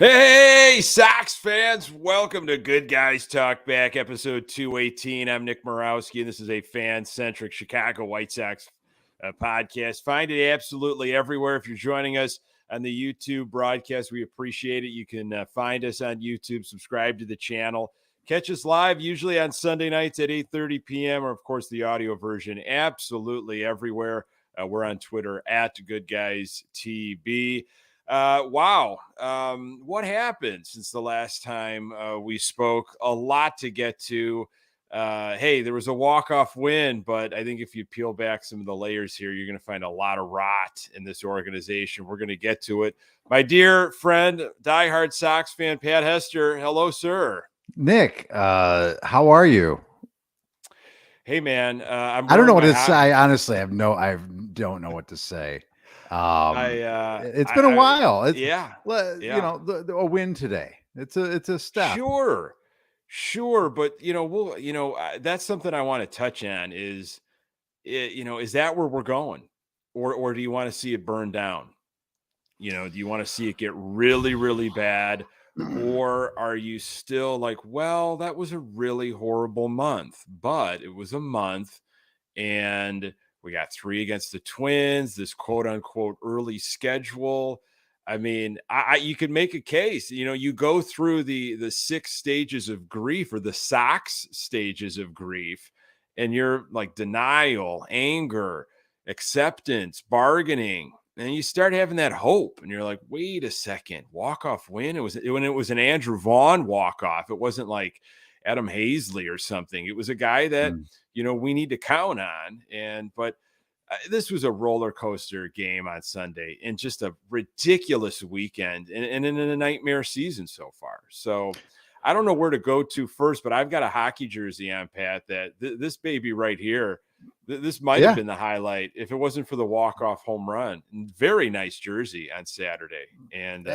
Hey, Sox fans, welcome to Good Guys Talk Back, episode 218. I'm Nick Murawski, and this is a fan-centric Chicago White Sox podcast. Find it absolutely everywhere. If you're joining us on the YouTube broadcast, we appreciate it. You can find us on YouTube, subscribe to the channel, catch us live, usually on Sunday nights at 8:30 p.m., or, of course, the audio version absolutely everywhere. We're on Twitter at Good Guys TB. Wow. What happened since the last time we spoke? A lot to get to. Hey, there was a walk-off win, but I think if you peel back some of the layers here, you're going to find a lot of rot in this organization. We're going to get to it. My dear friend, diehard Sox fan, Pat Hester. Hello, sir. Nick, how are you? Hey, man. I don't know what to say. Honestly, I don't know what to say. It's been a while. You know, a win today. It's a step. Sure. But that's something I want to touch on is that where we're going, or do you want to see it burn down? Do you want to see it get really, really bad, or are you still like, well, that was a really horrible month, but it was a month, and we got 3 against the Twins, this quote unquote early schedule. I mean, you could make a case, you go through the 6 stages of grief, or the Sox stages of grief, and you're like denial, anger, acceptance, bargaining. And you start having that hope, and you're like, wait a second, walk-off win. When it was an Andrew Vaughn walk-off, it wasn't like Adam Hazley or something. It was a guy that, we need to count on. But this was a roller coaster game on Sunday, and just a ridiculous weekend, and in a nightmare season so far. So I don't know where to go to first, but I've got a hockey jersey on, Pat, that this baby right here, this might have been the highlight if it wasn't for the walk-off home run. Very nice jersey on Saturday. And,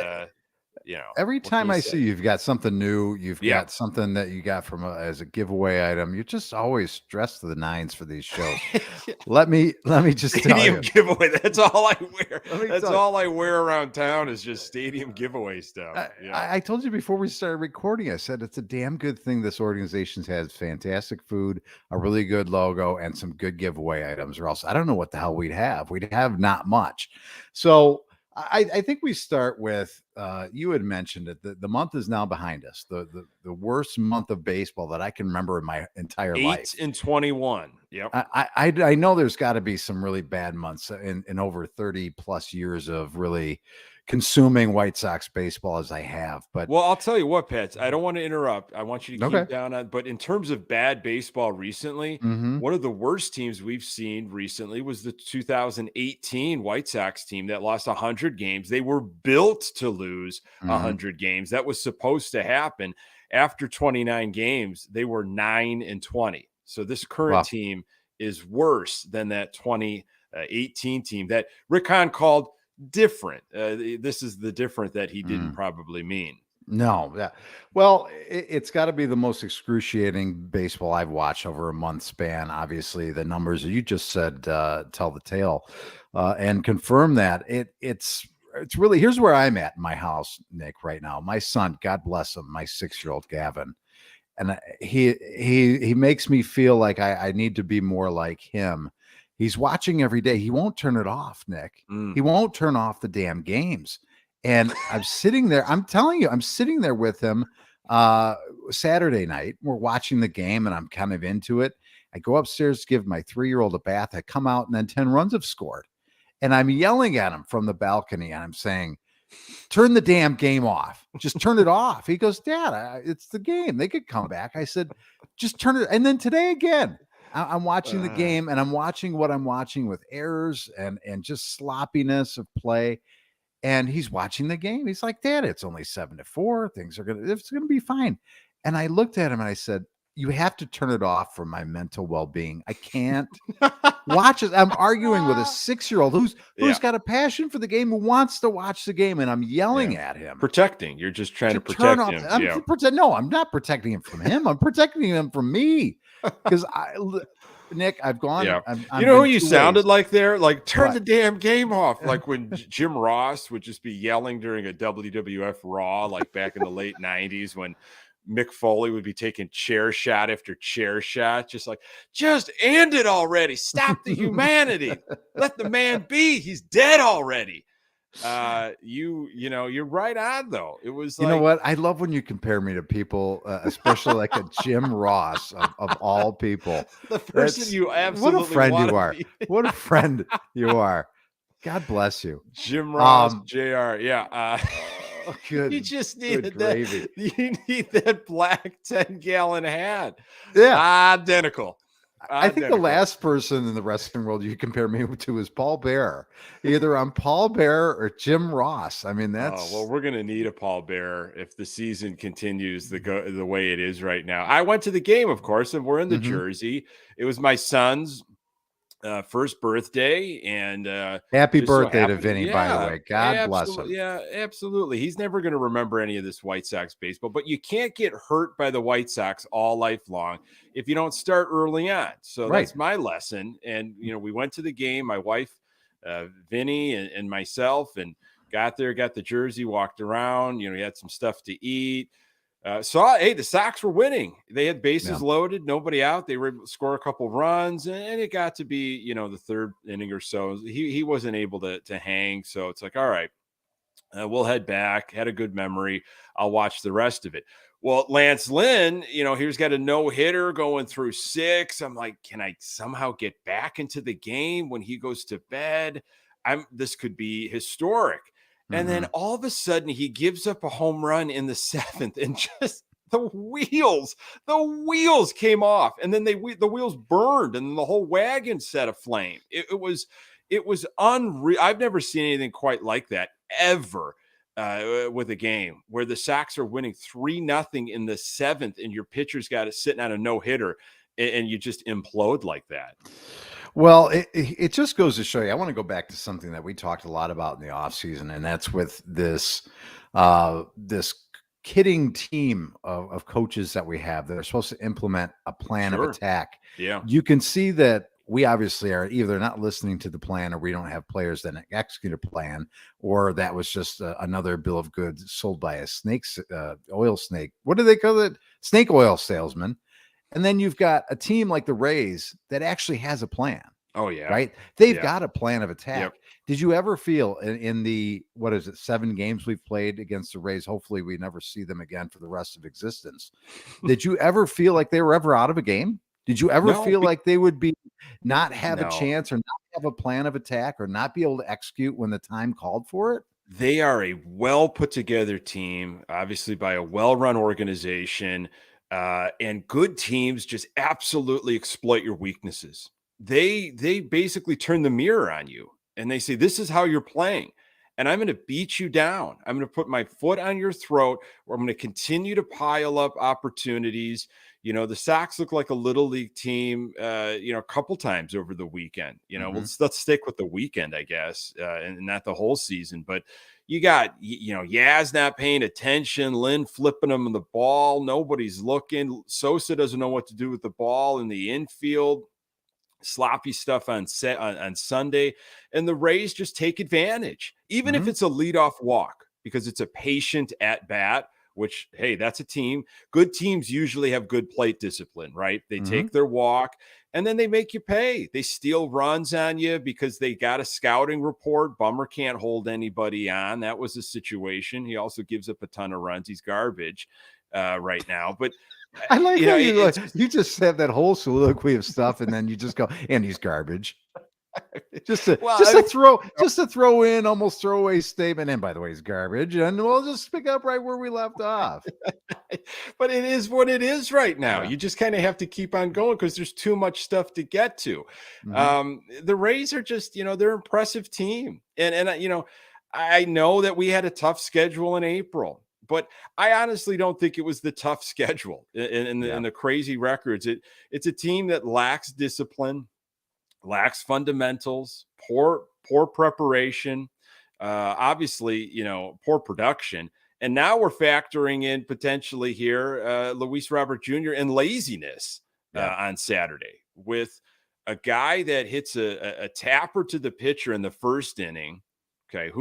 every time I see you've got something new, you've got something that you got from as a giveaway item. You're just always dressed to the nines for these shows. let me just stadium tell you. Giveaway. That's all I wear. That's all I wear around town is just stadium giveaway stuff. I told you before we started recording, I said it's a damn good thing this organization has fantastic food, a really good logo, and some good giveaway items, or else I don't know what the hell we'd have. We'd have not much. So I think we start with, you had mentioned it, the month is now behind us. The worst month of baseball that I can remember in my entire life. 8-21. Yep. I know there's got to be some really bad months in over 30 plus years of really consuming White Sox baseball as I have. But well, I'll tell you what, Pets, I don't want to interrupt. I want you to keep down on, but in terms of bad baseball recently, one of the worst teams we've seen recently was the 2018 White Sox team that lost 100 games. They were built to lose 100 games. That was supposed to happen. After 29 games, they were 9-20. So this current team is worse than that 2018 team that Rick Hahn called different. This is the different that he didn't probably mean. No. Yeah. Well, it's got to be the most excruciating baseball I've watched over a month span. Obviously, the numbers you just said tell the tale and confirm that it's really, here's where I'm at in my house, Nick, right now. My son, God bless him, my 6-year-old Gavin, and he makes me feel like I need to be more like him. He's watching every day. He won't turn it off, Nick. He won't turn off the damn games. And I'm sitting there. I'm telling you, I'm sitting there with him Saturday night. We're watching the game, and I'm kind of into it. I go upstairs to give my 3-year-old a bath. I come out, and then 10 runs have scored. And I'm yelling at him from the balcony, and I'm saying, turn the damn game off. Just turn it off. He goes, Dad, it's the game. They could come back. I said, just turn it. And then today again. I'm watching the game, and I'm watching what I'm watching with errors and just sloppiness of play. And he's watching the game. He's like, Dad, it's only 7-4. It's going to be fine. And I looked at him and I said, you have to turn it off for my mental well-being. I can't watch it. I'm arguing with a 6-year-old who's got a passion for the game, who wants to watch the game, and I'm yelling at him. Protecting. You're just trying to protect him. No, I'm not protecting him from him. I'm protecting him from me. Because Nick, I've gone. Yeah. You I've know who been you 2 ways. sounded like there? Like, turn What? the damn game off. Like when Jim Ross would just be yelling during a WWF Raw, like back in the late 90s when Mick Foley would be taking chair shot after chair shot, just like, just end it already. Stop the humanity. Let the man be. He's dead already. You're right on though. It was You know like what? I love when you compare me to people, especially like a Jim Ross of all people. the person That's you what a absolutely friend want you to are. be. What a friend you are. God bless you. Jim Ross, Um, JR. Yeah. oh, You good, just good needed that. gravy. You need that black 10-gallon hat. Yeah. Identical. I think the Identical. last person in the wrestling world you compare me to is Paul Bearer. Either I'm Paul Bearer or Jim Ross. I mean, Oh, well, that's we're gonna need a pallbearer if the season continues the way it is right now. I went to the game, of course, and we're in the mhm. jersey. It was my son's first birthday, and Happy just so birthday to happened, Vinny, by the yeah, way. God bless absolutely, him. yeah, absolutely. He's never going to remember any of this White Sox baseball, but you can't get hurt by the White Sox all life long if you don't start early on. So Right. that's my lesson. And we went to the game. My wife, Vinny, and myself, and got there, got the jersey, walked around. We had some stuff to eat. Hey, the Sox were winning. They had bases Yeah. loaded, nobody out. They were able to score a couple runs, and it got to be, the third inning or so. He wasn't able to hang. So it's like, all right, we'll head back. Had a good memory. I'll watch the rest of it. Well, Lance Lynn, he's got a no-hitter going through 6. I'm like, can I somehow get back into the game when he goes to bed? This could be historic. And then Mhm. all of a sudden he gives up a home run in the 7th, and just the wheels came off, and then the wheels burned, and the whole wagon set aflame. It was unreal. I've never seen anything quite like that ever with a game where the Sox are winning 3-0 in the 7th, and your pitcher's got it sitting on a no hitter, and you just implode like that. Well, it just goes to show you. I want to go back to something that we talked a lot about in the offseason, and that's with this kidding team of coaches that we have that are supposed to implement a plan of Sure. attack. Yeah. You can see that we obviously are either not listening to the plan, or we don't have players that execute a plan, or that was just another bill of goods sold by a oil snake. What do they call it? Snake oil salesman. And then you've got a team like the Rays that actually has a plan, Oh yeah. right? They've Yeah. got a plan of attack. Yep. Did you ever feel in the, what is it, 7 games we've played against the Rays? Hopefully we never see them again for the rest of existence. Did you ever feel like they were ever out of a game? Did you ever No. feel like they would be not have a No. chance, or not have a plan of attack, or not be able to execute when the time called for it? They are a well put together team, obviously by a well run organization, and good teams just absolutely exploit your weaknesses. They basically turn the mirror on you, and they say, "This is how you're playing, and I'm going to beat you down. I'm going to put my foot on your throat, or I'm going to continue to pile up opportunities." The Sox look like a little league team, a couple times over the weekend. Mhm. Let's stick with the weekend, I guess, and not the whole season. But you got, Yaz not paying attention, Lynn flipping him the ball. Nobody's looking. Sosa doesn't know what to do with the ball in the infield. Sloppy stuff on Sunday, and the Rays just take advantage, even if Mhm. it's a leadoff walk, because it's a patient at bat. Which, hey, that's a team. Good teams usually have good plate discipline, right? They Mhm. take their walk, and then they make you pay. They steal runs on you because they got a scouting report. Bummer can't hold anybody on. That was the situation. He also gives up a ton of runs. He's garbage right now, but I like how it's just you just have that whole soliloquy of stuff, and then you just go, and he's garbage. Just to well, just to throw just to throw in almost throwaway statement. And by the way, he's garbage. And we'll just pick up right where we left off. but it is what it is right now. Yeah. You just kind of have to keep on going because there's too much stuff to get to. Mhm. The Rays are just, they're an impressive team, and I know that we had a tough schedule in April, but I honestly don't think it was the tough schedule in Yeah. the crazy records. It's a team that lacks discipline, lacks fundamentals, poor preparation, obviously, poor production. And now we're factoring in potentially here Luis Robert Jr. and laziness Yeah. on Saturday with a guy that hits a tapper to the pitcher in the first inning. Okay,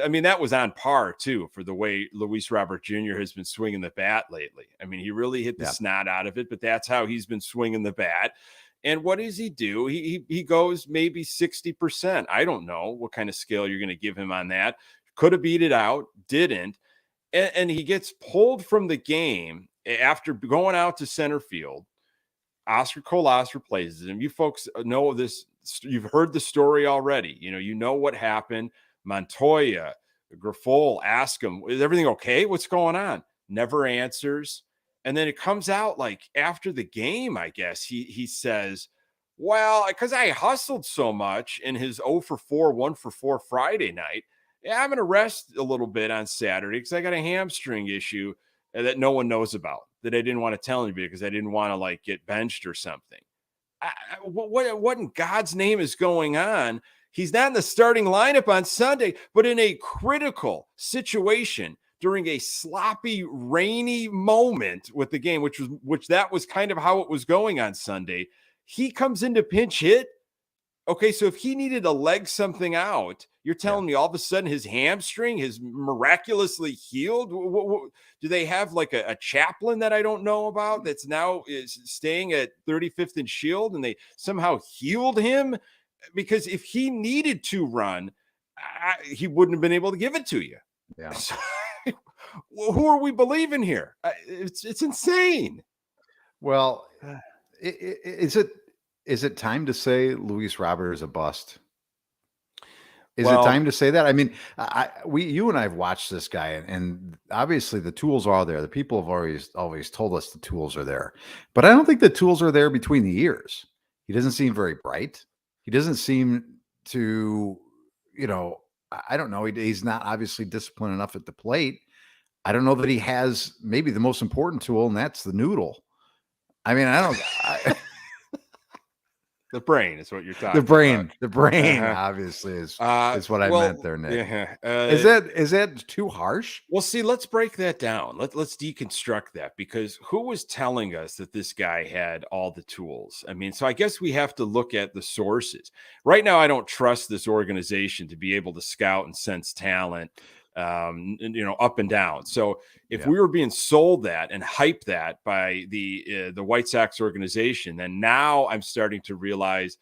I mean, that was on par too for the way Luis Robert Jr. has been swinging the bat lately. I mean, he really hit the snot out of it, but that's how he's been swinging the bat. And what does he do? He goes maybe 60%. I don't know what kind of scale you're going to give him on that. Could have beat it out, didn't. And he gets pulled from the game after going out to center field. Oscar Colas replaces him. You folks know this. You've heard the story already. You know what happened. Montoya, Grifol ask him, is everything okay? What's going on? Never answers. And then it comes out like after the game, I guess, he says, well, because I hustled so much in his 0 for 4, 1 for 4 Friday night, I'm going to rest a little bit on Saturday because I got a hamstring issue that no one knows about, that I didn't want to tell anybody because I didn't want to like get benched or something. What in God's name is going on? He's not in the starting lineup on Sunday, but in a critical situation during a sloppy, rainy moment with the game, which that was kind of how it was going on Sunday. He comes into pinch hit. Okay, so if he needed to leg something out, you're telling me all of a sudden his hamstring is miraculously healed? Do they have like a chaplain that I don't know about that's now is staying at 35th and Shield and they somehow healed him? Because if he needed to run, he wouldn't have been able to give it to you. Yeah. So, who are we believing here? It's insane. Well, is it time to say Luis Robert is a bust? Is it time to say that? I mean, you and I have watched this guy, and obviously the tools are there. The people have always told us the tools are there, but I don't think the tools are there between the ears. He doesn't seem very bright. He doesn't seem to, I don't know. He's not obviously disciplined enough at the plate. I don't know that he has maybe the most important tool, and that's the noodle. I mean, the brain is what you're talking about. The brain obviously is what I meant there, Nick. Yeah. Is that too harsh? Well, see, let's break that down. Let's deconstruct that, because who was telling us that this guy had all the tools? I mean, so I guess we have to look at the sources. Right now, I don't trust this organization to be able to scout and sense talent, up and down. So if we were being sold that and hyped that by the White Sox organization, then now I'm starting to realize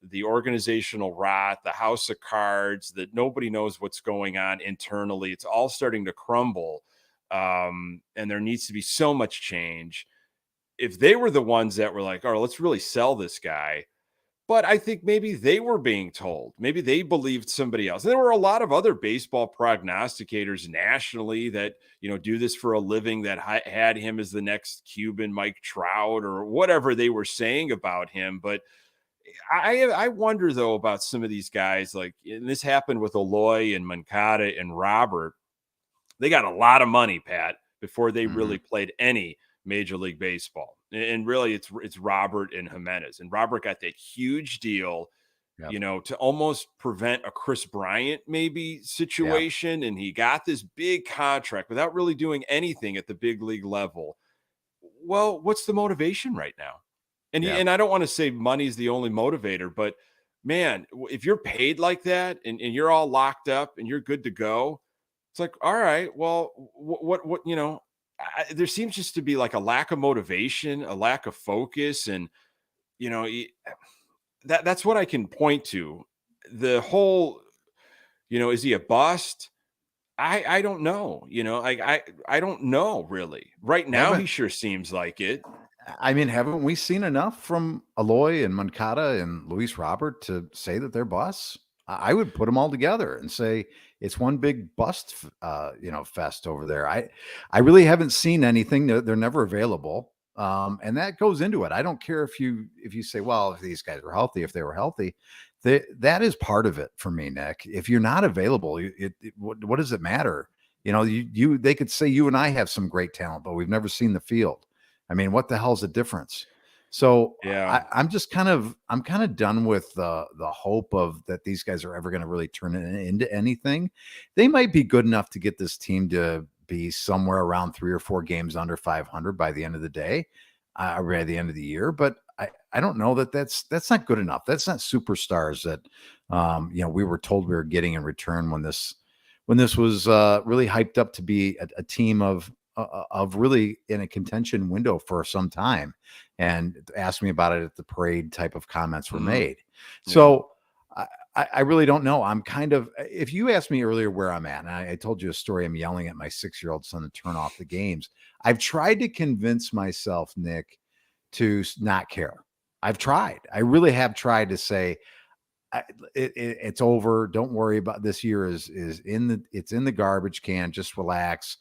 the organizational rot, the house of cards, that nobody knows what's going on internally. It's all starting to crumble. And there needs to be so much change. If they were the ones that were like, all right, let's really sell this guy. But I think maybe they were being told. Maybe they believed somebody else. And there were a lot of other baseball prognosticators nationally that, do this for a living, that had him as the next Cuban Mike Trout or whatever they were saying about him. But I wonder, though, about some of these guys. Like, and this happened with Eloy and Moncada and Robert. They got a lot of money, Pat, before they really played any Major League Baseball. And really it's Robert and Jimenez, and Robert got that huge deal, to almost prevent a Chris Bryant maybe situation. And he got this big contract without really doing anything at the big league level. Well, what's the motivation right now? And I don't want to say money's the only motivator, but man, if you're paid like that and you're all locked up and you're good to go, it's like, all right, well, what there seems just to be like a lack of motivation, a lack of focus. And, that's what I can point to. The whole, is he a bust? I don't know. I don't know really. Right now, he sure seems like it. I mean, haven't we seen enough from Eloy and Moncada and Luis Robert to say that they're busts? I would put them all together and say it's one big bust, fest over there. I really haven't seen anything. They're never available. And that goes into it. I don't care if you say, well, if these guys were healthy, if they were healthy, that is part of it for me, Nick. If you're not available, what does it matter? They could say you and I have some great talent, but we've never seen the field. I mean, what the hell's the difference? So I'm kind of done with the hope of that these guys are ever going to really turn it into anything. They might be good enough to get this team to be somewhere around 3 or 4 games under 500 by the end of the day. by the end of the year, but I don't know that's not good enough. That's not superstars that we were told we were getting in return when this was really hyped up to be a team of really in a contention window for some time, and asked me about it at the parade type of comments were made. Yeah. So I really don't know. I'm kind of, if you asked me earlier where I'm at, and I told you a story, I'm yelling at my 6-year-old son to turn off the games. I've tried to convince myself, Nick, to not care. I've tried. I really have tried to say, it's over. Don't worry about this year it's in the garbage can. Just relax.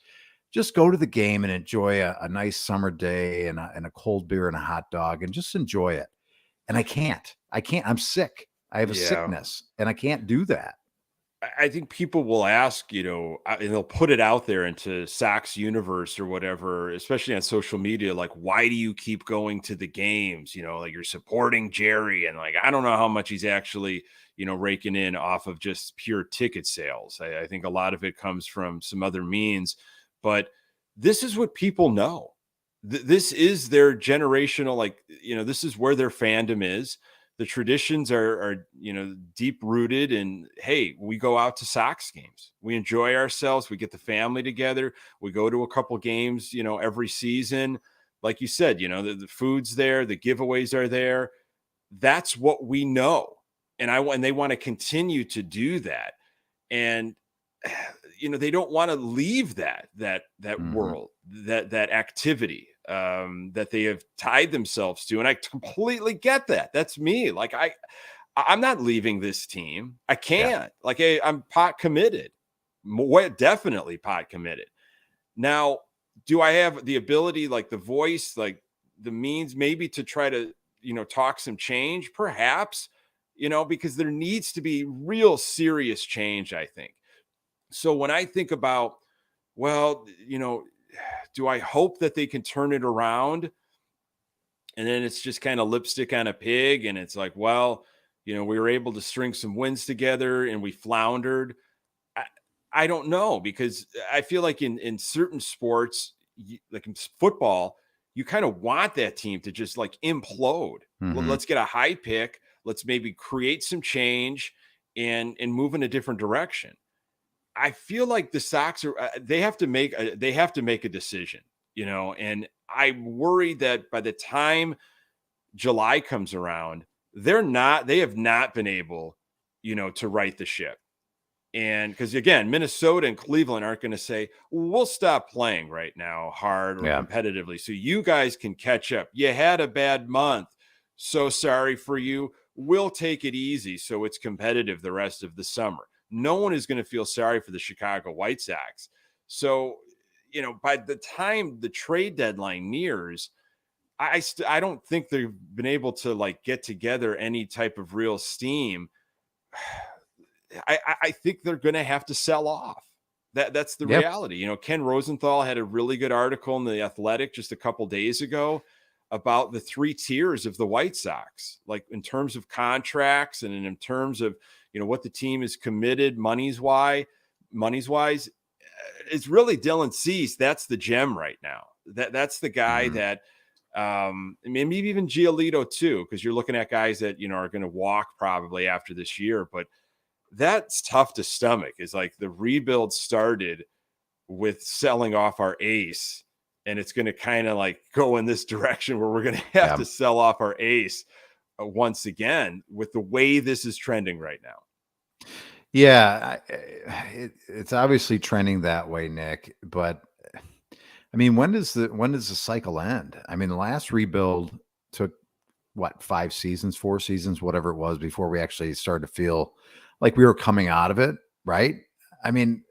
Just go to the game and enjoy a nice summer day and a cold beer and a hot dog and just enjoy it. And I can't. I'm sick. I have a sickness and I can't do that. I think people will ask, and they'll put it out there into Sox universe or whatever, especially on social media. Like, why do you keep going to the games? Like you're supporting Jerry. And like, I don't know how much he's actually, raking in off of just pure ticket sales. I think a lot of it comes from some other means, but this is what people know. This is their generational, this is where their fandom is. The traditions are deep rooted, and hey, we go out to Sox games. We enjoy ourselves. We get the family together. We go to a couple games, every season. Like you said, the food's there, the giveaways are there. That's what we know. And they want to continue to do that. And they don't want to leave that world, that activity that they have tied themselves to. And I completely get that. That's me. Like I'm not leaving this team. I can't. Yeah. I'm pot committed. Definitely pot committed. Now, do I have the ability, like the voice, like the means maybe to try to, talk some change? Perhaps, because there needs to be real serious change, I think. So when I think about, well, do I hope that they can turn it around? And then it's just kind of lipstick on a pig. And it's like, well, we were able to string some wins together and we floundered. I don't know, because I feel like in certain sports, like in football, you kind of want that team to just like implode. Let's get a high pick. Let's maybe create some change and move in a different direction. I feel like the Sox they have to make a decision, and I worry that by the time July comes around, they have not been able, to right the ship. And because again, Minnesota and Cleveland aren't going to say, we'll stop playing right now hard or competitively, so you guys can catch up. You had a bad month. So sorry for you. We'll take it easy so it's competitive the rest of the summer. No one is going to feel sorry for the Chicago White Sox. So, by the time the trade deadline nears, I don't think they've been able to like get together any type of real steam. I think they're going to have to sell off. That's the reality. Ken Rosenthal had a really good article in The Athletic just a couple days ago about the 3 tiers of the White Sox, like in terms of contracts and in terms of, what the team is committed money's wise. It's really Dylan Cease. That's the gem right now. That's the guy that, maybe even Giolito too, because you're looking at guys that, are going to walk probably after this year, but that's tough to stomach. Is like the rebuild started with selling off our ace, and it's going to kind of like go in this direction where we're going to have to sell off our ace once again with the way this is trending right now. Yeah, it's obviously trending that way, Nick. But I mean, when does the cycle end? I mean, the last rebuild took 4 seasons, whatever it was, before we actually started to feel like we were coming out of it, right? I mean,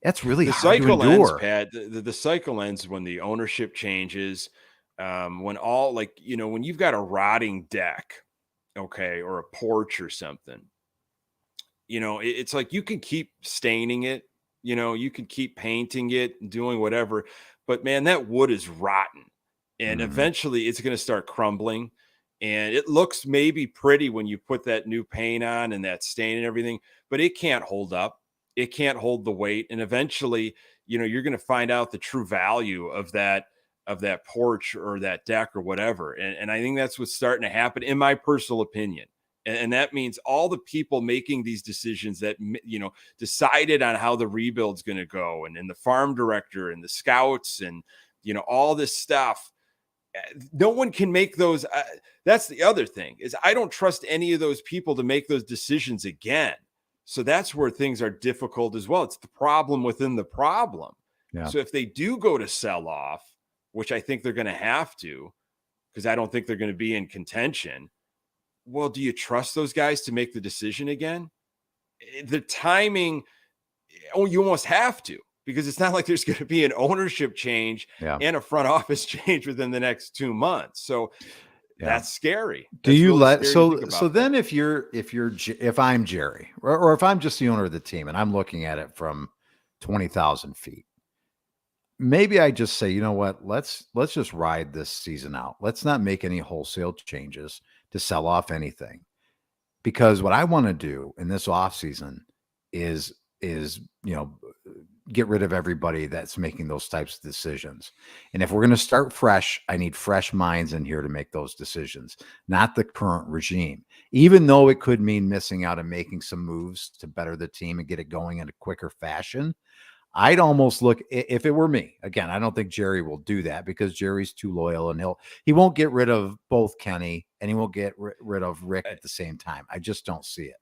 that's really hard to endure. Ends, Pat. The cycle ends when the ownership changes, when all when you've got a rotting deck, okay, or a porch or something. It's like you can keep staining it, you can keep painting it and doing whatever, but man, that wood is rotten, and eventually it's going to start crumbling. And it looks maybe pretty when you put that new paint on and that stain and everything, but it can't hold up. It can't hold the weight. And eventually, you're going to find out the true value of that of that porch or that deck or whatever. And I think that's what's starting to happen, in my personal opinion. And that means all the people making these decisions that, decided on how the rebuild's going to go, and the farm director and the scouts and, all this stuff. No one can make those. That's the other thing, is I don't trust any of those people to make those decisions again. So that's where things are difficult as well. It's the problem within the problem. Yeah. So if they do go to sell off, which I think they're going to have to, because I don't think they're going to be in contention. Well, do you trust those guys to make the decision again? The timing, you almost have to, because it's not like there's going to be an ownership change and a front office change within the next 2 months. So that's scary. Do that's you really let so then if I'm Jerry, or if I'm just the owner of the team and I'm looking at it from 20,000 feet, maybe I just say, you know what, let's just ride this season out. Let's not make any wholesale changes to sell off anything, because what I want to do in this off season is get rid of everybody that's making those types of decisions. And if we're going to start fresh, I need fresh minds in here to make those decisions, not the current regime, even though it could mean missing out and making some moves to better the team and get it going in a quicker fashion. I'd almost look, if it were me, again, I don't think Jerry will do that, because Jerry's too loyal, and he won't get rid of both Kenny and he won't get rid of Rick at the same time. I just don't see it.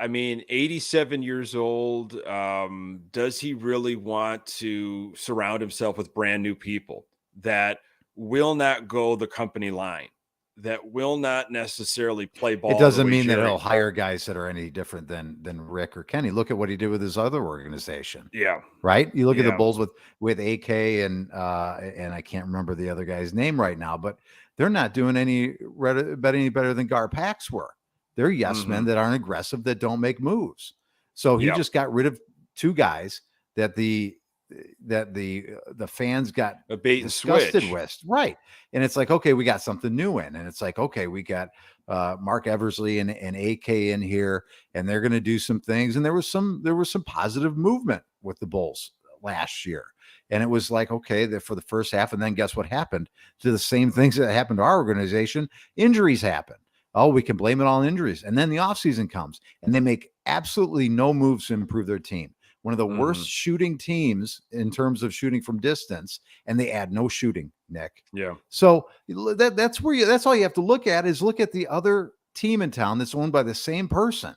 I mean, 87 years old. Does he really want to surround himself with brand new people that will not go the company line, that will not necessarily play ball? It doesn't mean that he'll hire guys that are any different than Rick or Kenny. Look at what he did with his other organization. Yeah. Right. You look at the Bulls with AK and I can't remember the other guy's name right now, but they're not doing any better than Garpax were. They're yes men that aren't aggressive, that don't make moves. So he just got rid of two guys that the fans got a bait and disgusted switch with. Right. And it's like, okay, we got something new in. And it's like, okay, we got Mark Eversley and AK in here, and they're going to do some things. And there was some positive movement with the Bulls last year. And it was like, okay, for the first half. And then guess what happened to the same things that happened to our organization? Injuries happen. Oh, we can blame it all on injuries. And then the offseason comes and they make absolutely no moves to improve their team. One of the worst shooting teams in terms of shooting from distance, and they add no shooting, Nick. Yeah. So that's all you have to look at, is look at the other team in town that's owned by the same person.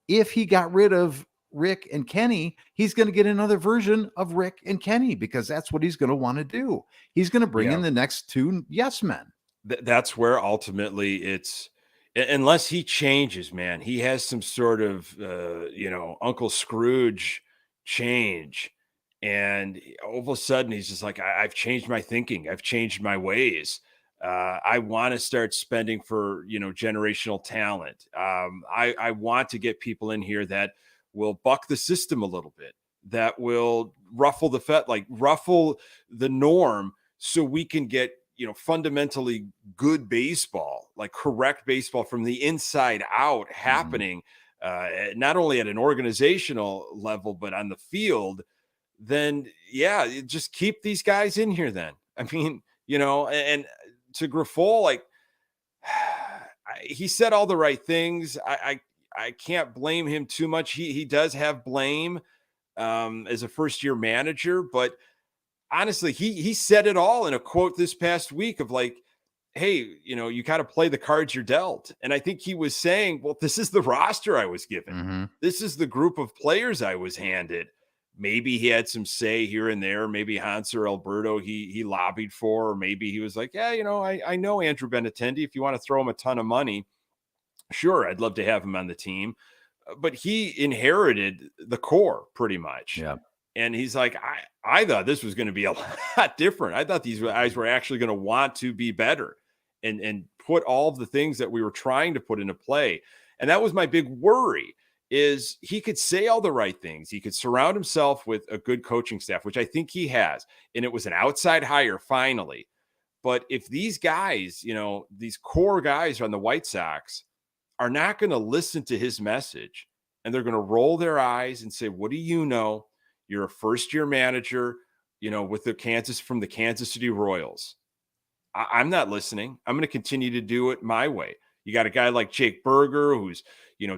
If he got rid of Rick and Kenny, he's going to get another version of Rick and Kenny, because that's what he's going to want to do. He's going to bring in the next two yes men. That's where ultimately it's, unless he changes, man, he has some sort of, Uncle Scrooge change. And all of a sudden he's just like, I've changed my thinking. I've changed my ways. I want to start spending for, generational talent. I want to get people in here that will buck the system a little bit, that will ruffle the norm, so we can get, fundamentally good baseball, like correct baseball from the inside out happening, not only at an organizational level, but on the field. Then just keep these guys in here then. I mean, and to Grifol, like, he said all the right things. I can't blame him too much. He does have blame as a first-year manager, but honestly, he said it all in a quote this past week of like, hey, you got to play the cards you're dealt. And I think he was saying, well, this is the roster I was given. This is the group of players I was handed. Maybe he had some say here and there. Maybe Hans or Alberto he lobbied for, or maybe he was like, yeah, I know Andrew Benintendi. If you want to throw him a ton of money, sure, I'd love to have him on the team. But he inherited the core pretty much. Yeah. And he's like, I thought this was going to be a lot different. I thought these guys were actually going to want to be better and put all of the things that we were trying to put into play. And that was my big worry, is he could say all the right things. He could surround himself with a good coaching staff, which I think he has. And it was an outside hire finally. But if these guys, these core guys on the White Sox are not going to listen to his message, and they're going to roll their eyes and say, what do you know? You're a first-year manager. with the Kansas City Royals. I'm not listening. I'm going to continue to do it my way. You got a guy like Jake Berger who's,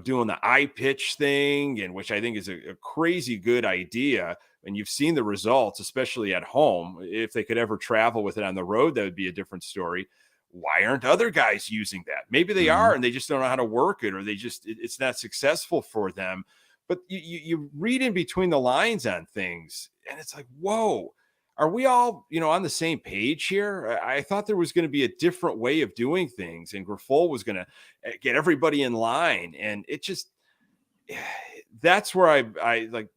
doing the eye pitch thing, and which I think is a crazy good idea. And you've seen the results, especially at home. If they could ever travel with it on the road, that would be a different story. Why aren't other guys using that? Maybe they are, and they just don't know how to work it, or it's not successful for them. But you read in between the lines on things, and it's like, whoa, are we all, on the same page here? I thought there was going to be a different way of doing things, and Grifol was going to get everybody in line. And it just, that's where I like,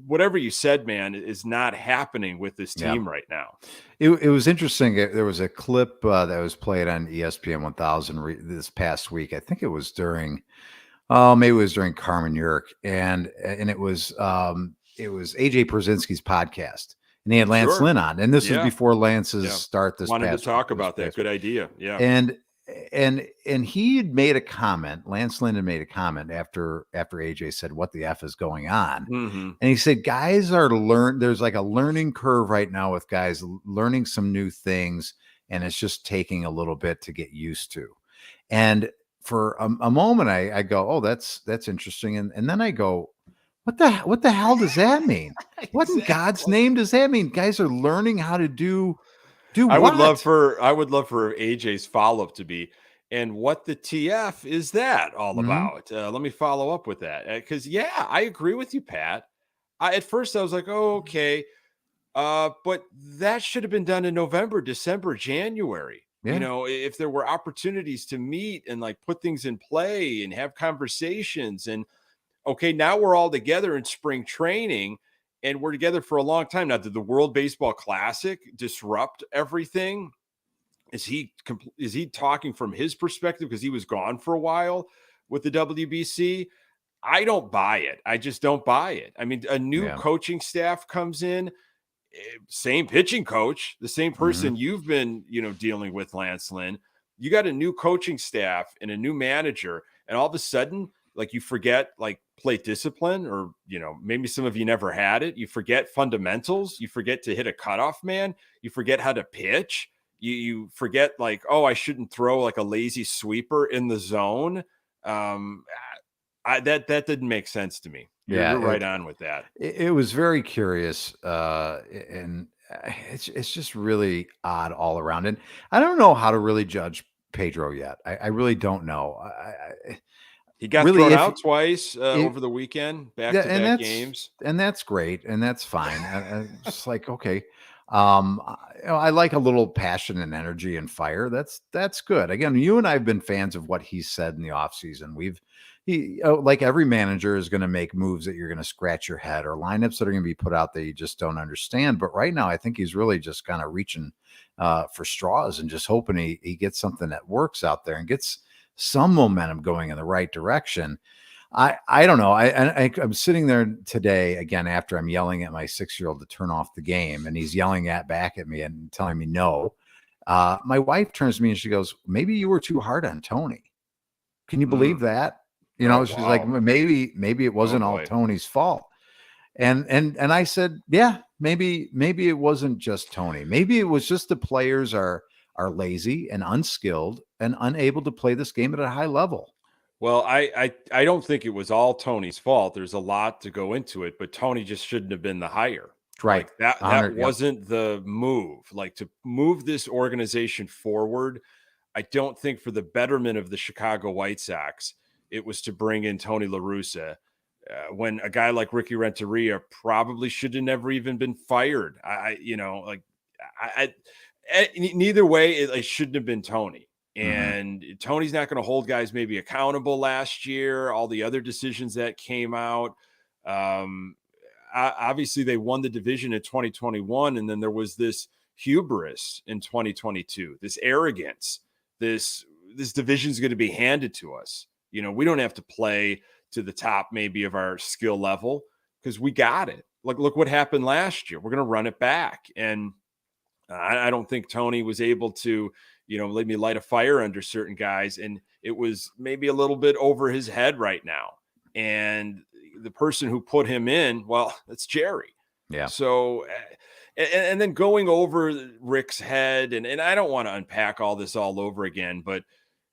whatever you said, man, is not happening with this team right now. It was interesting. There was a clip that was played on ESPN 1000 this past week. I think it was during, maybe it was during Carmen Yurk, and it was AJ Pierzynski's podcast. And he had Lance Lynn on, and this was before Lance's start. This wanted to talk about that. Good idea. Yeah. And he had made a comment. Lance Lynn had made a comment after AJ said, "What the F is going on?" Mm-hmm. And he said, "Guys there's like a learning curve right now with guys learning some new things, and it's just taking a little bit to get used to." And for a moment, I go, "Oh, that's interesting," and then I go, what the hell does that mean? Exactly. What in God's name does that mean? Guys are learning how to do what? I would love for AJ's follow-up to be, and what the TF is that all about? Let me follow up with that. Because I agree with you, Pat. At first I was like, oh, okay. But that should have been done in November, December, January. Yeah. If there were opportunities to meet and like put things in play and have conversations, and okay, now we're all together in spring training, and we're together for a long time. Now, did the World Baseball Classic disrupt everything? Is he talking from his perspective because he was gone for a while with the WBC? I don't buy it. I just don't buy it. I mean, a new coaching staff comes in, same pitching coach, the same person you've been, dealing with, Lance Lynn. You got a new coaching staff and a new manager, and all of a sudden, like, you forget like plate discipline, or, maybe some of you never had it. You forget fundamentals. You forget to hit a cutoff man. You forget how to pitch. You forget like, oh, I shouldn't throw like a lazy sweeper in the zone. That didn't make sense to me. You're right on with that. It was very curious. And it's just really odd all around. And I don't know how to really judge Pedro yet. I really don't know. He got really thrown out twice over the weekend, back-to-back games. And that's great. And that's fine. Just like, okay. I like a little passion and energy and fire. That's good. Again, you and I have been fans of what he said in the offseason. Like every manager is going to make moves that you're going to scratch your head, or lineups that are going to be put out that you just don't understand. But right now, I think he's really just kind of reaching for straws and just hoping he gets something that works out there and gets some momentum going in the right direction. I don't know. I'm sitting there today again after I'm yelling at my 6-year-old to turn off the game, and he's yelling back at me and telling me no. My wife turns to me and she goes, "Maybe you were too hard on Tony." Can you believe that? She's like, maybe it wasn't all Tony's fault. And I said, yeah, maybe it wasn't just Tony. Maybe it was just the players are lazy and unskilled and unable to play this game at a high level. Well, I don't think it was all Tony's fault. There's a lot to go into it, but Tony just shouldn't have been the hire. Right. Like that wasn't the move. Like, to move this organization forward, I don't think for the betterment of the Chicago White Sox, it was to bring in Tony La Russa, when a guy like Ricky Renteria probably should have never even been fired. Neither way, it shouldn't have been Tony. And Tony's not going to hold guys maybe accountable last year, all the other decisions that came out. Obviously, they won the division in 2021, and then there was this hubris in 2022, this arrogance, this division's going to be handed to us. We don't have to play to the top maybe of our skill level because we got it. Look what happened last year. We're going to run it back. And I don't think Tony was able to, let me light a fire under certain guys. And it was maybe a little bit over his head right now. And the person who put him in, well, that's Jerry. Yeah. So and then going over Rick's head, and I don't want to unpack all this all over again, but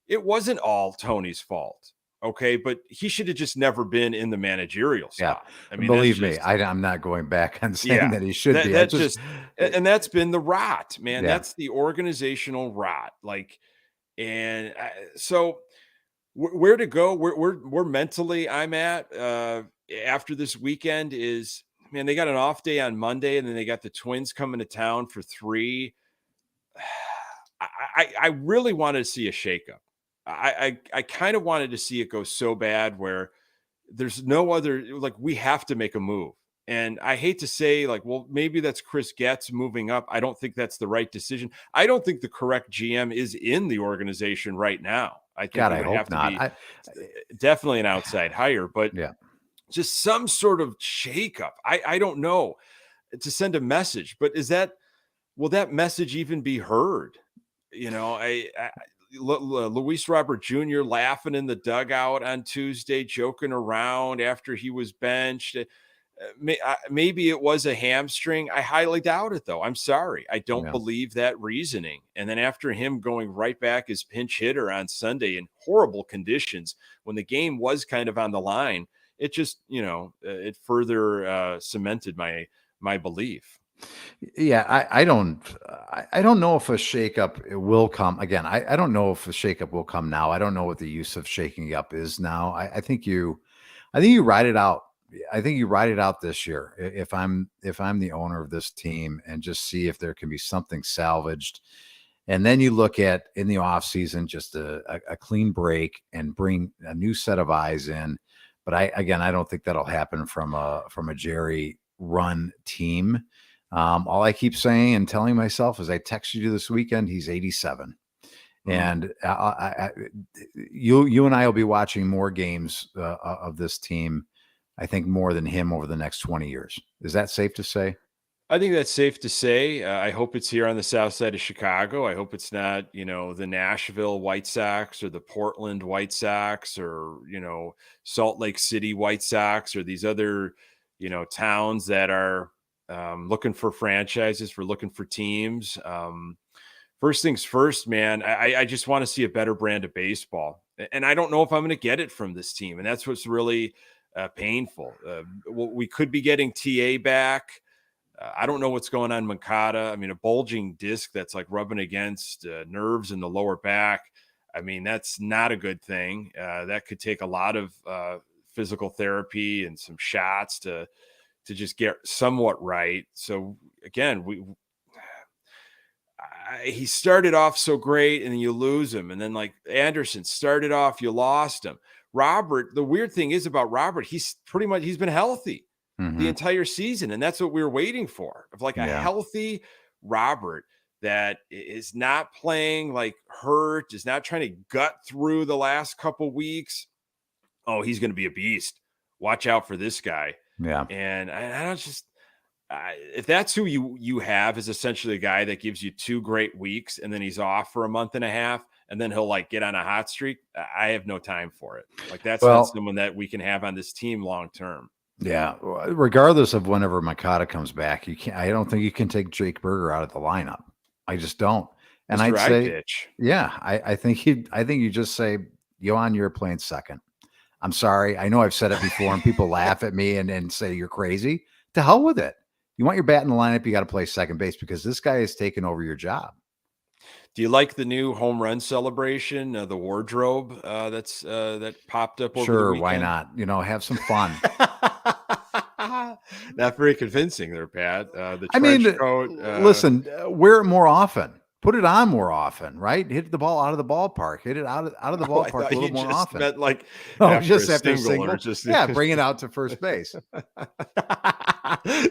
it wasn't all Tony's fault. Okay, but he should have just never been in the managerial Yeah. spot. I mean, that's Believe me, just I'm not going back on saying yeah. that he should be. I That just just and that's been the rot, man. yeah. That's the organizational rot. Like, and so where to go? Where mentally I'm at after this weekend is, man. They got an off day on Monday, and then they got the Twins coming to town for 3. I really wanted to see a shakeup. I kind of wanted to see it go so bad where there's no other, like, we have to make a move. And I hate to say, like, well, maybe that's Chris Getz moving up. I don't think that's the right decision. I don't think the correct GM is in the organization right now. I think God, it I would have hope to not. be definitely an outside hire, but Yeah. just some sort of shakeup. I don't know, to send a message, but will that message even be heard? You know, Luis Robert Jr. laughing in the dugout on Tuesday, joking around after he was benched. Maybe it was a hamstring. I highly doubt it, though. I'm sorry. I don't Yeah. believe that reasoning. And then after him going right back as pinch hitter on Sunday in horrible conditions when the game was kind of on the line, it just, it further cemented my belief. Yeah, I don't know if a shakeup will come again. I don't know if a shakeup will come now. I don't know what the use of shaking up is now. I think you ride it out. I think you ride it out this year. If I'm the owner of this team, and just see if there can be something salvaged. And then you look at in the off season, just a clean break and bring a new set of eyes in. But I don't think that'll happen from a Jerry run team. All I keep saying and telling myself is, I texted you this weekend, he's 87. And you and I will be watching more games of this team, I think, more than him over the next 20 years. Is that safe to say? I think that's safe to say. I hope it's here on the south side of Chicago. I hope it's not, the Nashville White Sox or the Portland White Sox or, Salt Lake City White Sox or these other, towns that are looking for franchises, for looking for teams. First things first, man, I just want to see a better brand of baseball. And I don't know if I'm going to get it from this team. And that's what's really painful. We could be getting TA back. I don't know what's going on in Mankata. I mean, a bulging disc that's like rubbing against nerves in the lower back. I mean, that's not a good thing. That could take a lot of physical therapy and some shots to just get somewhat right. So again, he started off so great, and then you lose him. And then, like Anderson started off, you lost him. Robert, the weird thing is about Robert, he's been healthy the entire season. And that's what we were waiting for, of like a healthy Robert that is not playing like hurt, is not trying to gut through the last couple weeks. Oh, he's going to be a beast. Watch out for this guy. Yeah. And I don't just, if that's who you have, is essentially a guy that gives you 2 great weeks and then he's off for a month and a half and then he'll like get on a hot streak, I have no time for it. Like, that's not someone that we can have on this team long term. Yeah, regardless of whenever Makata comes back, I don't think you can take Jake Berger out of the lineup. I just don't. And Mr. I'd say, pitch. yeah, I think you just say, Yohan, you're playing second. I'm sorry. I know I've said it before, and people laugh at me and say you're crazy. To hell with it. You want your bat in the lineup, you got to play second base, because this guy has taken over your job. Do you like the new home run celebration, the wardrobe that popped up over the Sure, weekend? why not? Have some fun. Not very convincing there, Pat. The trench coat. Listen, wear it more often. Put it on more often, right? Hit the ball out of the ballpark. Hit it out of the ballpark a little more often. Meant like just after a single, or just bring it out to first base.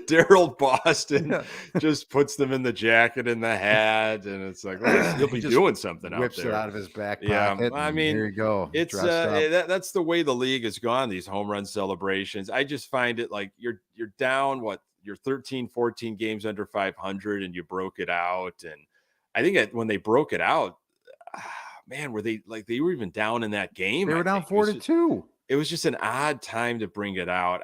Daryl Boston just puts them in the jacket and the hat, and it's like, he'll be doing something out there. Whips it out of his back pocket. Yeah, I mean, here you go. It's that's the way the league has gone. These home run celebrations. I just find it like you're down. You're 13, 14 games under 500, and you broke it out. And I think when they broke it out, man, they were even down in that game. They were down 4-2. It was just an odd time to bring it out.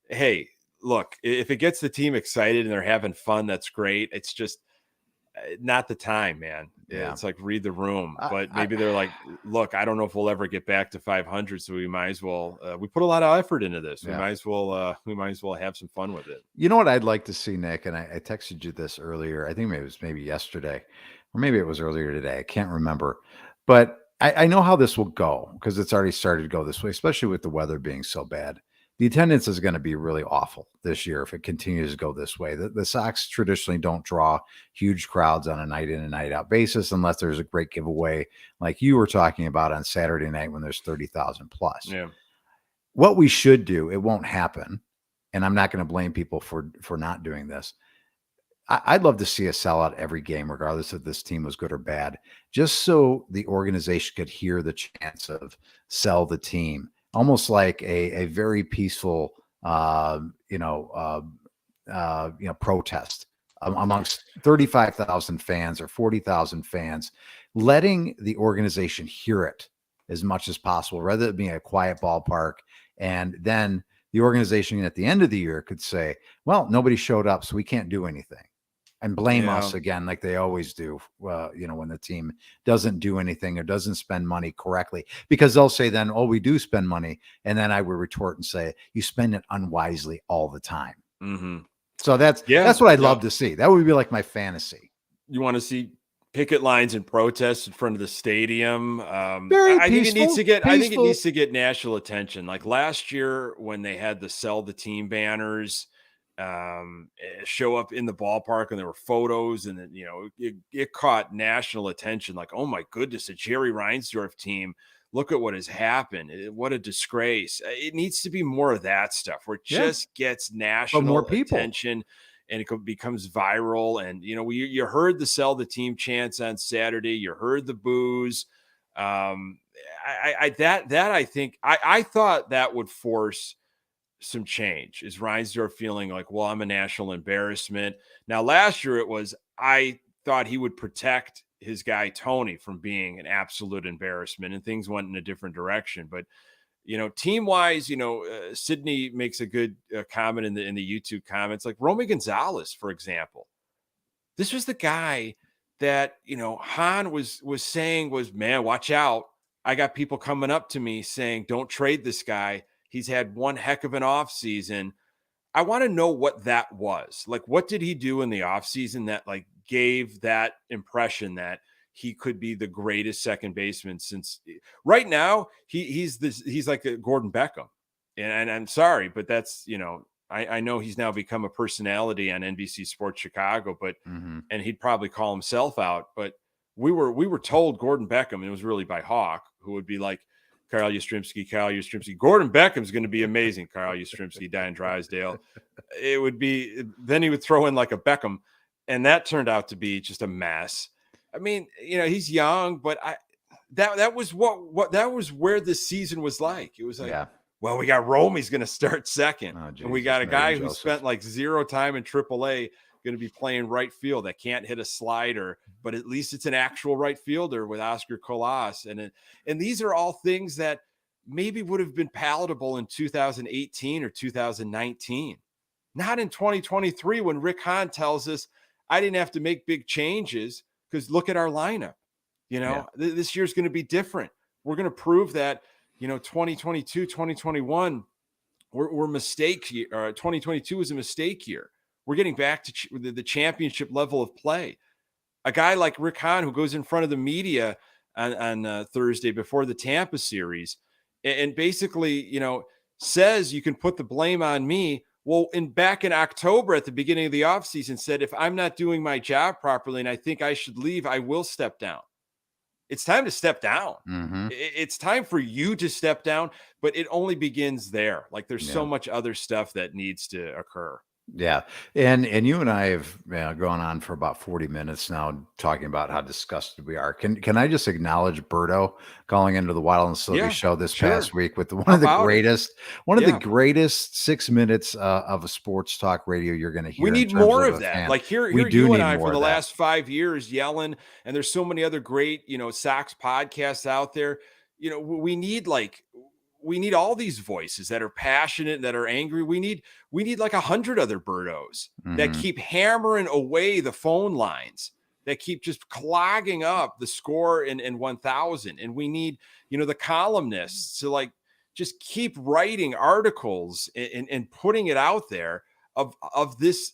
Hey, look, if it gets the team excited and they're having fun, that's great. It's just not the time, man. Yeah. It's like read the room. But I maybe they're like, look, I don't know if we'll ever get back to 500, so we might as well. We put a lot of effort into this. We Yeah. might as well. We might as well have some fun with it. You know what I'd like to see, Nick, and I texted you this earlier. I think maybe it was yesterday, or maybe it was earlier today. I can't remember, but I know how this will go because it's already started to go this way, especially with the weather being so bad. The attendance is going to be really awful this year if it continues to go this way. The Sox traditionally don't draw huge crowds on a night in and night out basis unless there's a great giveaway like you were talking about on Saturday night when there's 30,000 plus. Yeah. What we should do, it won't happen, and I'm not going to blame people for not doing this. I'd love to see a sellout every game, regardless if this team was good or bad, just so the organization could hear the chants of sell the team, almost like a very peaceful, protest amongst 35,000 fans or 40,000 fans, letting the organization hear it as much as possible, rather than being a quiet ballpark. And then the organization at the end of the year could say, well, nobody showed up, so we can't do anything, and blame us again, like they always do, when the team doesn't do anything or doesn't spend money correctly, because they'll say then, oh, we do spend money. And then I would retort and say, you spend it unwisely all the time. Mm-hmm. So that's what I'd love to see. That would be like my fantasy. You want to see picket lines and protests in front of the stadium. Very I think it needs to get. I think it peaceful. needs to get national attention. Like last year when they had the sell the team banners show up in the ballpark, and there were photos, and then it caught national attention. Like, oh my goodness, a Jerry Reinsdorf team. Look at what has happened. What a disgrace. It needs to be more of that stuff where it just gets national attention. And it becomes viral. And, you heard the sell the team chants on Saturday. You heard the boos. I thought that would force some change. Is Reinsdorf feeling like, well, I'm a national embarrassment. Now, last year I thought he would protect his guy, Tony, from being an absolute embarrassment, and things went in a different direction. But team wise, Sydney makes a good comment in the YouTube comments, like Romy Gonzalez, for example. This was the guy that, Hahn was saying was, man, watch out. I got people coming up to me saying, don't trade this guy. He's had one heck of an off season. I want to know what that was. Like, what did he do in the off season that gave that impression that he could be the greatest second baseman since right now? He's like a Gordon Beckham. And I'm sorry, but that's, I know he's now become a personality on NBC Sports Chicago, but, and he'd probably call himself out, but we were told Gordon Beckham, and it was really by Hawk, who would be like, Carl Yastrzemski. Gordon Beckham's going to be amazing. Carl Yastrzemski, Diane Drysdale. It would be, then he would throw in like a Beckham, and that turned out to be just a mess. I mean, he's young, but that was where this season was like. It was like, well, we got Romy's going to start second, and we got a guy who spent like zero time in AAA going to be playing right field that can't hit a slider, but at least it's an actual right fielder with Oscar Colas. And these are all things that maybe would have been palatable in 2018 or 2019, not in 2023, when Rick Hahn tells us I didn't have to make big changes because look at our lineup. This year's going to be different. We're going to prove that, 2022, 2021 were mistakes. 2022 was a mistake year. We're getting back to the championship level of play. A guy like Rick Hahn, who goes in front of the media on Thursday before the Tampa series and basically, says you can put the blame on me. Well, back in October at the beginning of the offseason said, if I'm not doing my job properly and I think I should leave, I will step down. It's time to step down. It's time for you to step down, but it only begins there. Like there's so much other stuff that needs to occur. Yeah. And you and I have gone on for about 40 minutes now talking about how disgusted we are. Can I just acknowledge Berto calling into the Wild and Silly show this past week with one of the greatest 6 minutes of a sports talk radio you're going to hear. We need more of that. Like here you and I for the last 5 years yelling, and there's so many other great, Sox podcasts out there. We need we need all these voices that are passionate, that are angry. We need like 100 other birdos that keep hammering away the phone lines, that keep just clogging up the score in 1000. And we need, the columnists to like just keep writing articles and putting it out there of this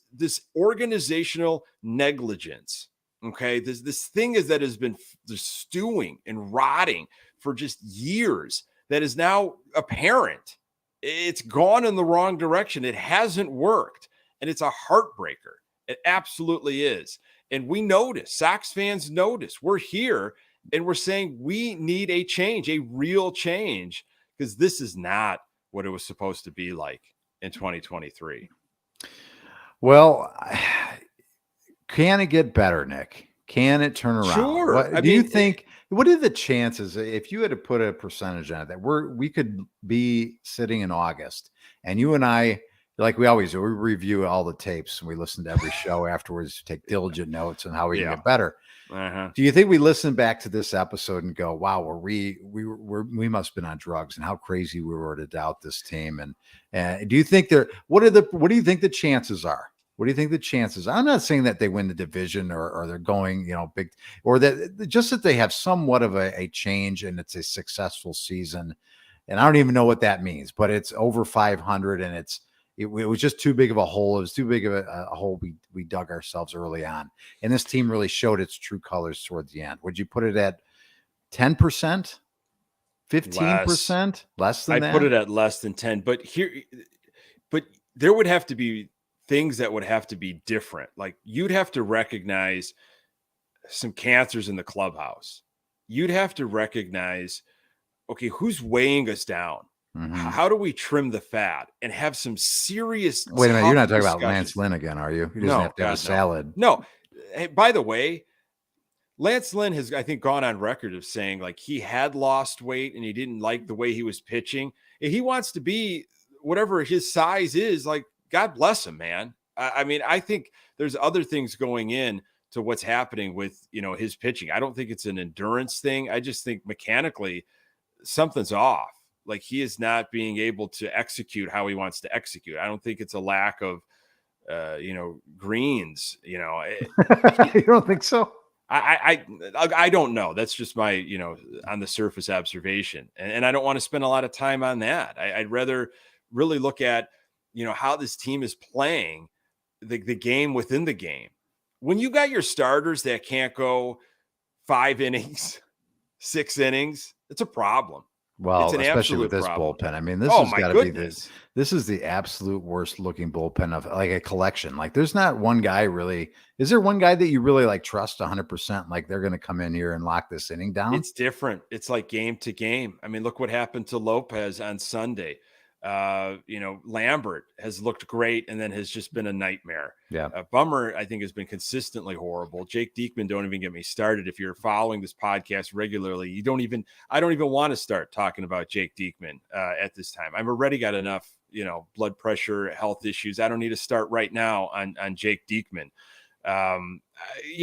organizational negligence. Okay. This thing that has been stewing and rotting for just years, that is now apparent. It's gone in the wrong direction. It hasn't worked. And it's a heartbreaker. It absolutely is. And we notice, Sox fans notice, we're here and we're saying we need a change, a real change, because this is not what it was supposed to be like in 2023. Well, can it get better, Nick? Can it turn around? Sure. What are the chances, if you had to put a percentage on it, that we could be sitting in August and you and I, like we always do, we review all the tapes and we listen to every show afterwards, take diligent notes on how we can get better. Do you think we listen back to this episode and go, wow, we must have been on drugs, and how crazy we were to doubt this team? And do you think what do you think the chances are? What do you think the chances? I'm not saying that they win the division or they're going, big, or that just that they have somewhat of a change and it's a successful season. And I don't even know what that means, but it's over 500 and it was just too big of a hole. It was too big of a hole we dug ourselves early on. And this team really showed its true colors towards the end. Would you put it at 10%? 15%? Less than that? I'd put it at less than 10. But there would have to be things that would have to be different. Like, you'd have to recognize some cancers in the clubhouse. You'd have to recognize, okay, who's weighing us down? How do we trim the fat and have some serious? Wait a minute, you're not talking about Lance Lynn again, are you? He doesn't have to have a salad. No. Hey, by the way, Lance Lynn has, I think, gone on record of saying like he had lost weight and he didn't like the way he was pitching. If he wants to be whatever his size is, like, God bless him, man. I mean, I think there's other things going in to what's happening with, his pitching. I don't think it's an endurance thing. I just think mechanically something's off. Like, he is not being able to execute how he wants to execute. I don't think it's a lack of, greens, You don't think so? I don't know. That's just my, on the surface observation. And I don't want to spend a lot of time on that. I'd rather really look at, how this team is playing the game within the game. When you got your starters that can't go 5 innings, 6 innings, it's a problem. Well, especially with this bullpen. I mean, this has got to be this is the absolute worst looking bullpen of like a collection. Like, there's not one guy really. Is there one guy that you really like trust 100%? Like, they're going to come in here and lock this inning down? It's different. It's like game to game. I mean, look what happened to Lopez on Sunday. Lambert has looked great and then has just been a nightmare. Bummer, I think, has been consistently horrible. Jake Diekman, don't even get me started. If you're following this podcast regularly, I don't even want to start talking about Jake Diekman at this time. I've already got enough, blood pressure, health issues. I don't need to start right now on Jake Diekman.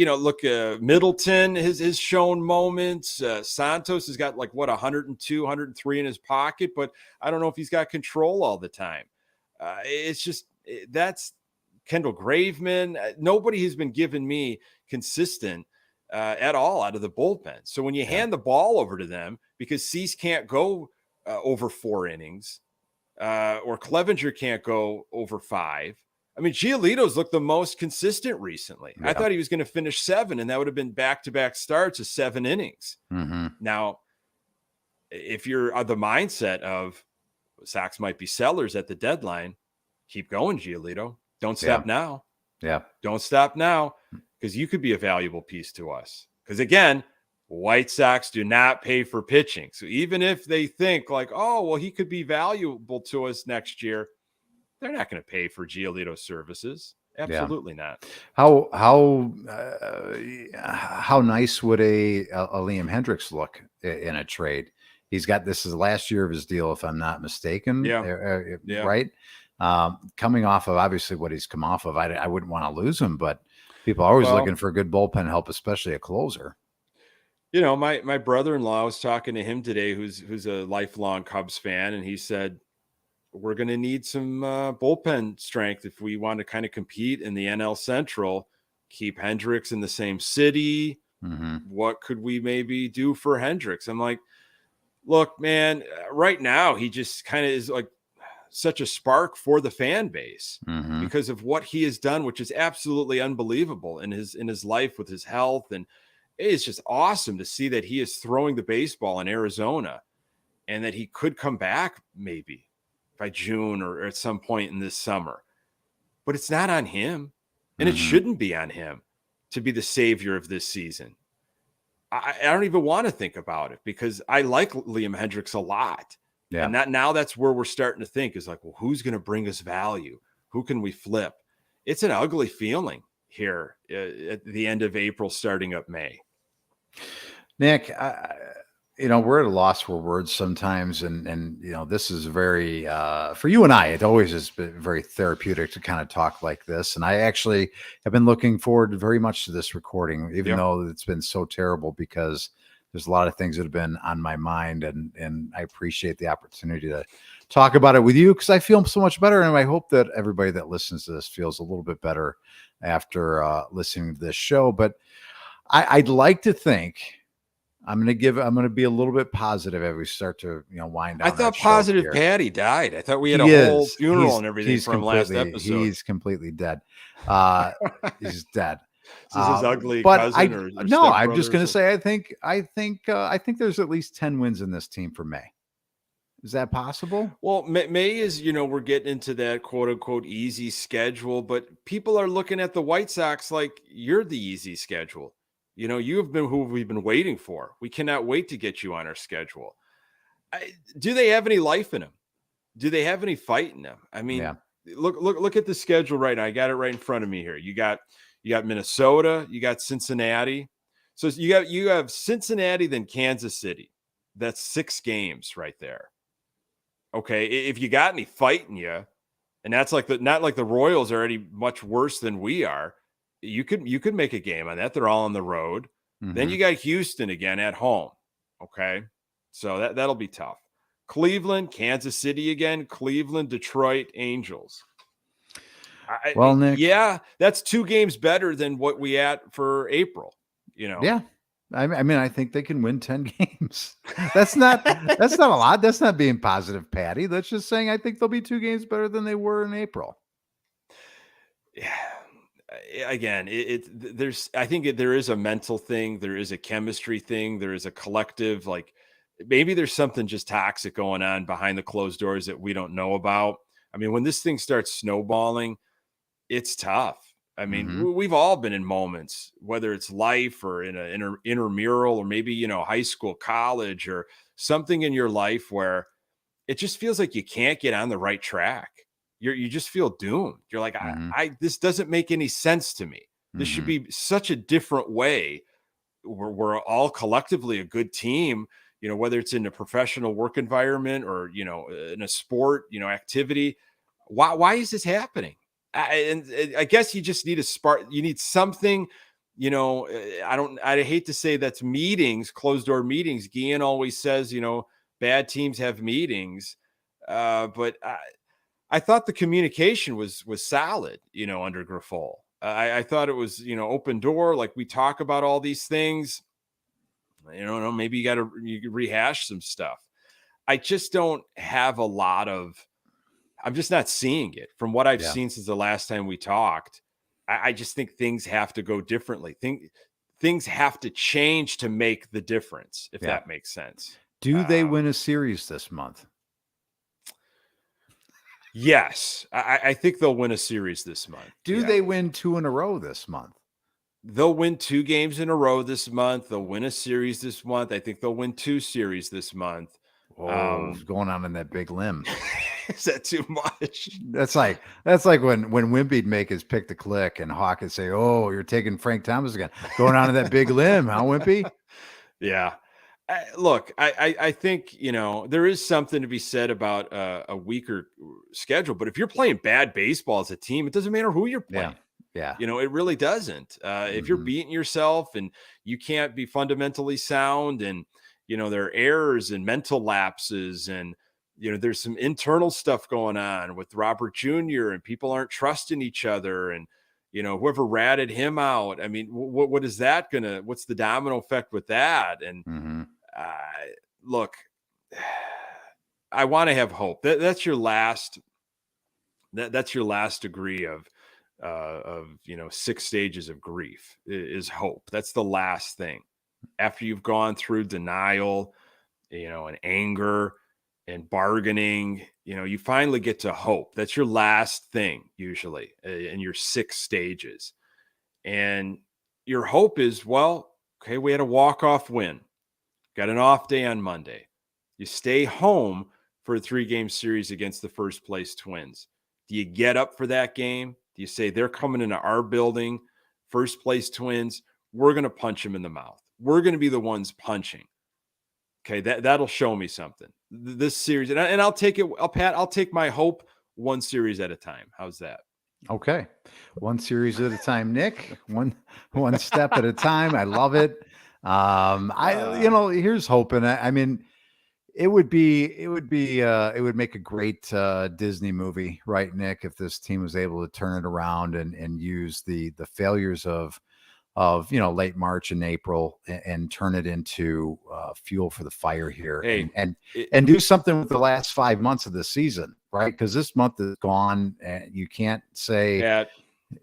Look, Middleton has shown moments. Santos has got 102, 103 in his pocket, but I don't know if he's got control all the time. It's just, that's Kendall Graveman. Nobody has been giving me consistent at all out of the bullpen. So when you hand the ball over to them, because Cease can't go over 4 innings, or Clevenger can't go over 5. I mean, Giolito's looked the most consistent recently. I thought he was going to finish 7, and that would have been back-to-back starts of 7 innings. Now, if you're the mindset of Sox might be sellers at the deadline, keep going, Giolito. Don't stop now. Don't stop now, because you could be a valuable piece to us. Because, again, White Sox do not pay for pitching. So even if they think like, oh, well, he could be valuable to us next year, they're not going to pay for Giolito's services. Absolutely not. How nice would a Liam Hendricks look in a trade? He's got, this is the last year of his deal, if I'm not mistaken. Right. Coming off of obviously what he's come off of, I wouldn't want to lose him, but people are always looking for a good bullpen help, especially a closer. My brother-in-law, I was talking to him today, who's a lifelong Cubs fan, and he said we're going to need some bullpen strength if we want to kind of compete in the NL Central. Keep Hendricks in the same city. Mm-hmm. What could we maybe do for Hendricks? I'm like, look, man, right now he just kind of is like such a spark for the fan base Mm-hmm. because of what he has done, which is absolutely unbelievable in his life with his health. And it's just awesome to see that he is throwing the baseball in Arizona and that he could come back maybe by June or at some point in this summer. But it's not on him, and it Mm-hmm. shouldn't be on him to be the savior of this season. I don't even want to think about it because I like Liam Hendricks a lot. Yeah. And now that's where we're starting to think is like, well, who's going to bring us value? Who can we flip? It's an ugly feeling here at the end of April, starting up May. Nick, we're at a loss for words sometimes, and this is very for you and I. It always has been very therapeutic to kind of talk like this, and I actually have been looking forward very much to this recording, even though it's been so terrible because there's a lot of things that have been on my mind, and I appreciate the opportunity to talk about it with you because I feel so much better, and I hope that everybody that listens to this feels a little bit better after listening to this show. But I'd like to think. I'm going to be a little bit positive as we start to, wind down. I thought Positive Patty died. I thought we had a whole funeral and everything from last episode. He's completely dead. He's dead. Is this his ugly but cousin I'm just going to say, I think there's at least 10 wins in this team for May. Is that possible? Well, May is, we're getting into that quote unquote easy schedule, but people are looking at the White Sox like you're the easy schedule. You have been who we've been waiting for. We cannot wait to get you on our schedule. Do they have any life in them? Do they have any fight in them? I mean, look at the schedule right now. I got it right in front of me here. You got Minnesota, you got Cincinnati. So you have Cincinnati, then Kansas City. That's 6 games right there. Okay, if you got any fight in you, and that's not like the Royals are any much worse than we are. You could make a game on that. They're all on the road. Mm-hmm. Then you got Houston again at home. Okay. So that'll be tough. Cleveland, Kansas City again, Cleveland, Detroit, Angels. Nick. Yeah, that's 2 games better than what we had for April, Yeah. I mean, I think they can win 10 games. That's not a lot. That's not being positive, Patty. That's just saying I think they'll be 2 games better than they were in April. Yeah. Again, I think there is a mental thing. There is a chemistry thing. There is a collective, like maybe there's something just toxic going on behind the closed doors that we don't know about. I mean, when this thing starts snowballing, it's tough. I mean, we've all been in moments, whether it's life or in an intramural or maybe, high school, college or something in your life where it just feels like you can't get on the right track. You just feel doomed. You're like, this doesn't make any sense to me. This should be such a different way. We're all collectively a good team, whether it's in a professional work environment or, in a sport, activity. Why is this happening? And I guess you just need a spark. You need something, I hate to say that's meetings, closed door meetings. Guillen always says, bad teams have meetings. But I thought the communication was solid, under Grifol. I thought it was, open door. Like we talk about all these things, maybe you could rehash some stuff. I just don't have a lot I'm just not seeing it from what I've seen since the last time we talked. I just think things have to go differently. Things have to change to make the difference, if that makes sense. Do they win a series this month? Yes, I think they'll win a series this month. Do they win 2 in a row this month? They'll win 2 games in a row this month. They'll win a series this month. I think they'll win 2 series this month. Going on in that big limb. Is that too much? That's like when Wimpy'd make his pick the click and Hawk would say, "Oh, you're taking Frank Thomas again." Going on in that big limb, huh, Wimpy? Yeah. Look, I think, there is something to be said about a weaker schedule, but if you're playing bad baseball as a team, it doesn't matter who you're playing. Yeah. It really doesn't. If you're beating yourself and you can't be fundamentally sound, and, there are errors and mental lapses, and, there's some internal stuff going on with Robert Jr. and people aren't trusting each other, and, whoever ratted him out. I mean, what is that what's the domino effect with that? And look, I want to have hope. That's your last degree of 6 stages of grief is hope. That's the last thing. After you've gone through denial, and anger and bargaining, you finally get to hope. That's your last thing usually in your 6 stages. And your hope is, well, okay, we had a walk-off win. Got an off day on Monday. You stay home for a 3-game series against the first place Twins. Do you get up for that game? Do you say, they're coming into our building, first place Twins, we're going to punch them in the mouth. We're going to be the ones punching. Okay, that'll show me something. This series, and I'll take it. I'll take my hope 1 series at a time. How's that? Okay, 1 series at a time, Nick. One step at a time. I love it. Here's hoping. I mean, it would make a great Disney movie, right, Nick? If this team was able to turn it around and use the failures of late March and April and turn it into fuel for the fire here, and do something with the last 5 months of the season, right? Because this month is gone, and you can't say,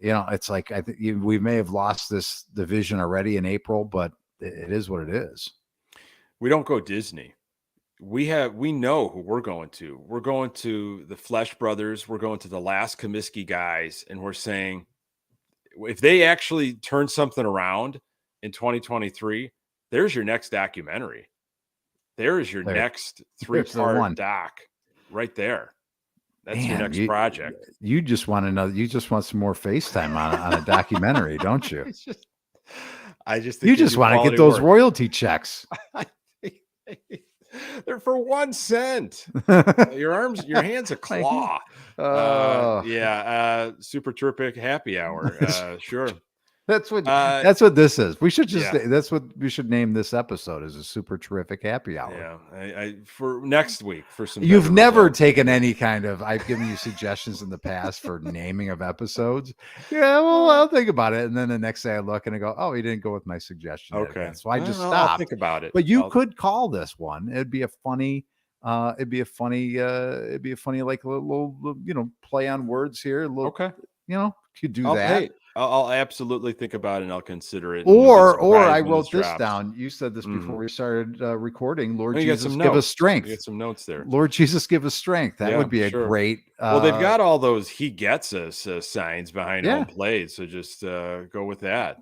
it's like I think we may have lost this division already in April, but it is what it is. We don't go Disney. We know who we're going to. We're going to the Flesh Brothers. We're going to the last Comiskey guys, and we're saying, if they actually turn something around in 2023, there's your next documentary. There is your next 3-part doc right there. That's your next project. You just want to know. You just want some more FaceTime on a documentary, don't you? I just think you just want to get those royalty checks. They're for 1 cent. Your hands a claw. Super terrific happy hour. Sure. That's what this is. We should that's what we should name this episode, is a super terrific happy hour. Yeah. For next week, for some. You've never taken any kind of, I've given you suggestions in the past for naming of episodes. Yeah, well, I'll think about it. And then the next day I look and I go, oh, he didn't go with my suggestion. Okay. So I just stopped. I'll think about it. But you could call this one. It'd be a funny like a little, play on words here. Okay. Could do that. Hey, I'll absolutely think about it, and I'll consider it. Or I wrote this down. You said this before we started recording. Lord Jesus, give us strength. You get some notes there. Lord Jesus, give us strength. That would be a great. Well, they've got all those "He gets us" signs behind home plate, so just go with that.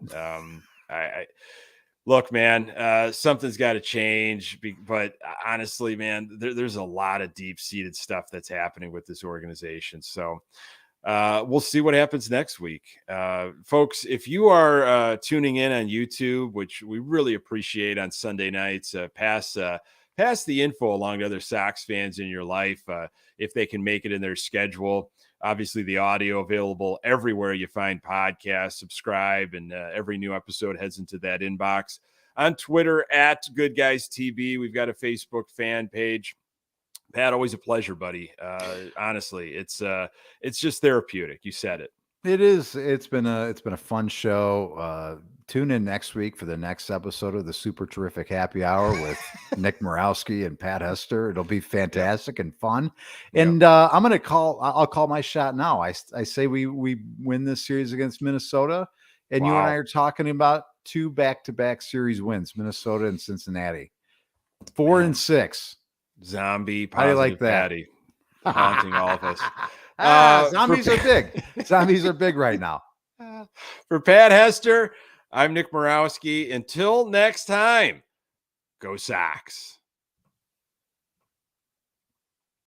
Look, man, something's got to change. But honestly, man, there's a lot of deep-seated stuff that's happening with this organization. So. We'll see what happens next week. Folks, if you are tuning in on YouTube, which we really appreciate on Sunday nights, pass the info along to other Sox fans in your life if they can make it in their schedule. Obviously, the audio available everywhere you find podcasts. Subscribe, and every new episode heads into that inbox. On Twitter, @GoodGuysTV. We've got a Facebook fan page. Pat, always a pleasure, buddy. Honestly, it's just therapeutic. You said it. It is. It's been a fun show. Tune in next week for the next episode of the Super Terrific Happy Hour with Nick Murawski and Pat Hester. It'll be fantastic and fun. And I'll call my shot now. I say we win this series against Minnesota, and you and I are talking about 2 back-to-back series wins, Minnesota and Cincinnati, 4-6. Zombie, how do you like that? Patty, haunting all of us. Zombies are big. Zombies are big right now. For Pat Hester, I'm Nick Murawski. Until next time, go Sox.